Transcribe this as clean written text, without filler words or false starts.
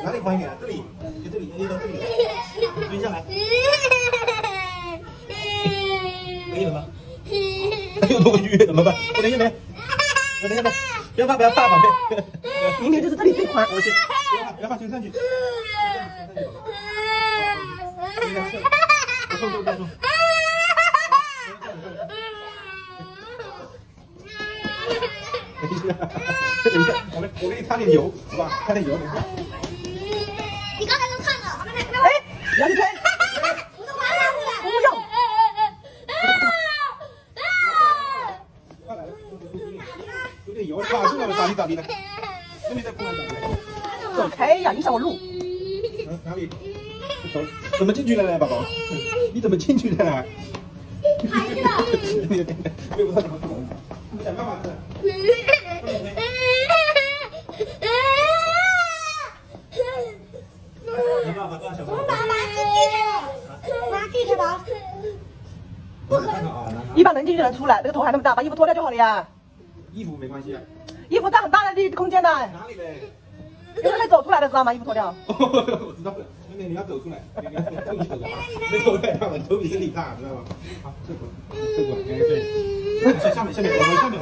哪里宽一点？这里，就这里，捏到这里，蹲下来，可以了吗？又多个月怎么办？我等一下没，我等一下没，不要怕，不要怕，宝贝。明明就是这里最宽，我先，不要怕，先上去。不送，不送。等一下，我给你擦点油，好吧？擦点油，等一下。你刚才都看了，哎，杨晨，我都完了，不用。有点油，卡住了，咋地的？这里再过来咋地？走开呀，影响我录。哪里？走，怎么进去的呢，宝宝？你怎么进去的呢？孩子，我也不知道怎么走，你想干嘛去？一般能进去的人出来，这个头还那么大，把衣服脱掉就好了呀。衣服没关系啊。衣服占很大的空间的。哪里嘞？有人会走出来的，知道吗？衣服脱掉。我知道了，妹妹你要走出来，你要走出来，那头太大了，头比你大，知道吗？好，这个，哎对，下面，往下面。